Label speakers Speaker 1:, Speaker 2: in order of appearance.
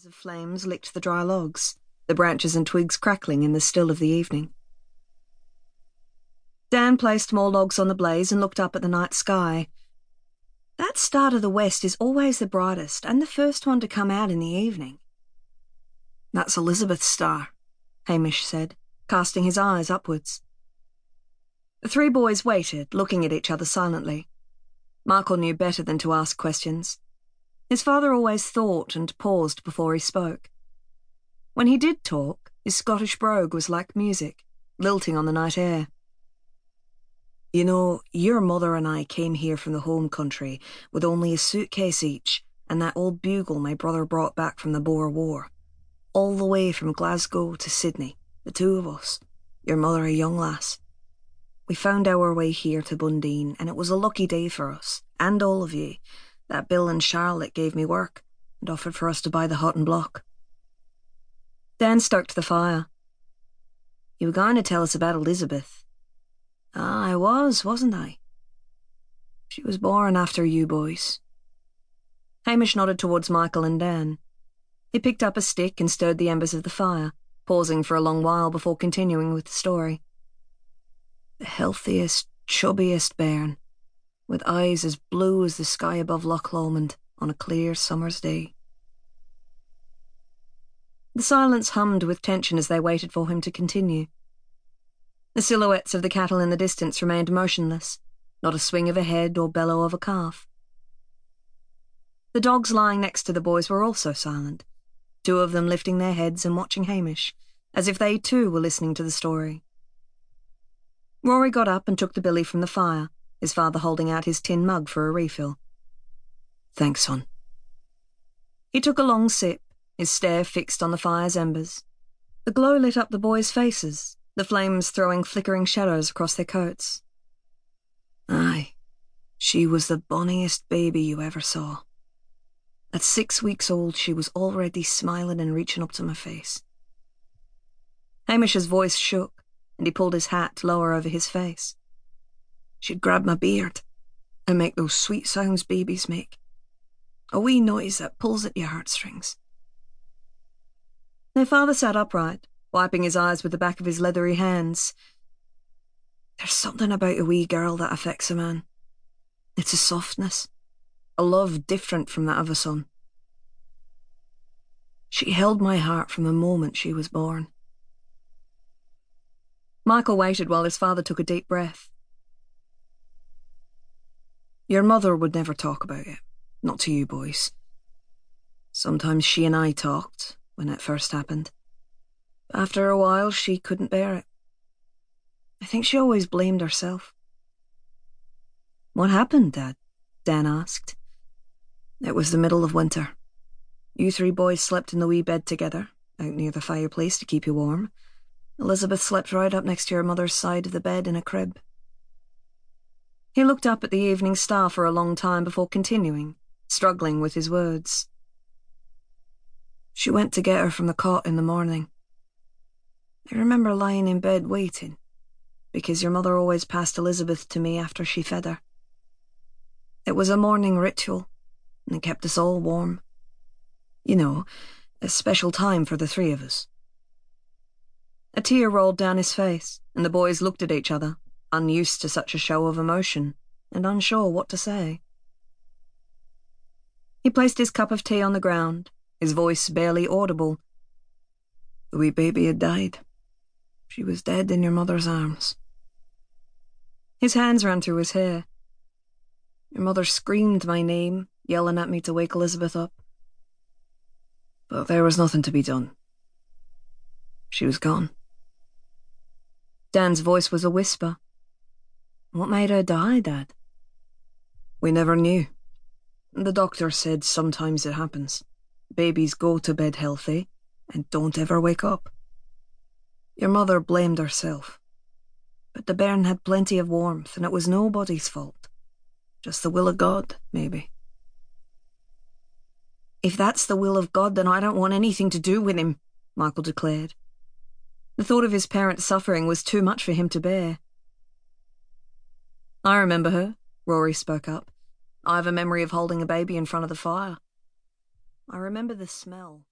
Speaker 1: Sputters of flames licked the dry logs, the branches and twigs crackling in the still of the evening. Dan placed more logs on the blaze and looked up at the night sky. That star to the west is always the brightest and the first one to come out in the evening. That's Elizabeth's star, Hamish said, casting his eyes upwards. The three boys waited, looking at each other silently. Michael knew better than to ask questions. His father always thought and paused before he spoke. When he did talk, his Scottish brogue was like music, lilting on the night air. You know, your mother and I came here from the home country with only a suitcase each and that old bugle my brother brought back from the Boer War. All the way from Glasgow to Sydney, the two of us, your mother a young lass. We found our way here to Bundeen, and it was a lucky day for us, and all of ye, that Bill and Charlotte gave me work and offered for us to buy the hut and block. Dan stoked the fire. You were going to tell us about Elizabeth. Ah, I was, wasn't I? She was born after you boys. Hamish nodded towards Michael and Dan. He picked up a stick and stirred the embers of the fire, pausing for a long while before continuing with the story. The healthiest, chubbiest bairn, with eyes as blue as the sky above Loch Lomond on a clear summer's day. The silence hummed with tension as they waited for him to continue. The silhouettes of the cattle in the distance remained motionless, not a swing of a head or bellow of a calf. The dogs lying next to the boys were also silent, two of them lifting their heads and watching Hamish, as if they too were listening to the story. Rory got up and took the billy from the fire, his father holding out his tin mug for a refill. Thanks, son. He took a long sip, his stare fixed on the fire's embers. The glow lit up the boys' faces, the flames throwing flickering shadows across their coats. Aye, she was the bonniest baby you ever saw. At 6 weeks old, she was already smiling and reaching up to my face. Hamish's voice shook, and he pulled his hat lower over his face. She'd grab my beard and make those sweet sounds babies make. A wee noise that pulls at your heartstrings. Their father sat upright, wiping his eyes with the back of his leathery hands. There's something about a wee girl that affects a man. It's a softness, a love different from that of a son. She held my heart from the moment she was born. Michael waited while his father took a deep breath. Your mother would never talk about it, not to you boys. Sometimes she and I talked when it first happened. After a while, she couldn't bear it. I think she always blamed herself. What happened, Dad? Dan asked. It was the middle of winter. You three boys slept in the wee bed together, out near the fireplace to keep you warm. Elizabeth slept right up next to your mother's side of the bed in a crib. He looked up at the evening star for a long time before continuing, struggling with his words. She went to get her from the cot in the morning. I remember lying in bed waiting, because your mother always passed Elizabeth to me after she fed her. It was a morning ritual, and it kept us all warm. You know, a special time for the three of us. A tear rolled down his face, and the boys looked at each other, unused to such a show of emotion, and unsure what to say. He placed his cup of tea on the ground, his voice barely audible. The wee baby had died. She was dead in your mother's arms. His hands ran through his hair. Your mother screamed my name, yelling at me to wake Elizabeth up. But there was nothing to be done. She was gone. Dan's voice was a whisper. What made her die, Dad? We never knew. The doctor said sometimes it happens. Babies go to bed healthy and don't ever wake up. Your mother blamed herself. But the bairn had plenty of warmth and it was nobody's fault. Just the will of God, maybe. If that's the will of God, then I don't want anything to do with him, Michael declared. The thought of his parents' suffering was too much for him to bear. I remember her, Rory spoke up. I have a memory of holding a baby in front of the fire. I remember the smell.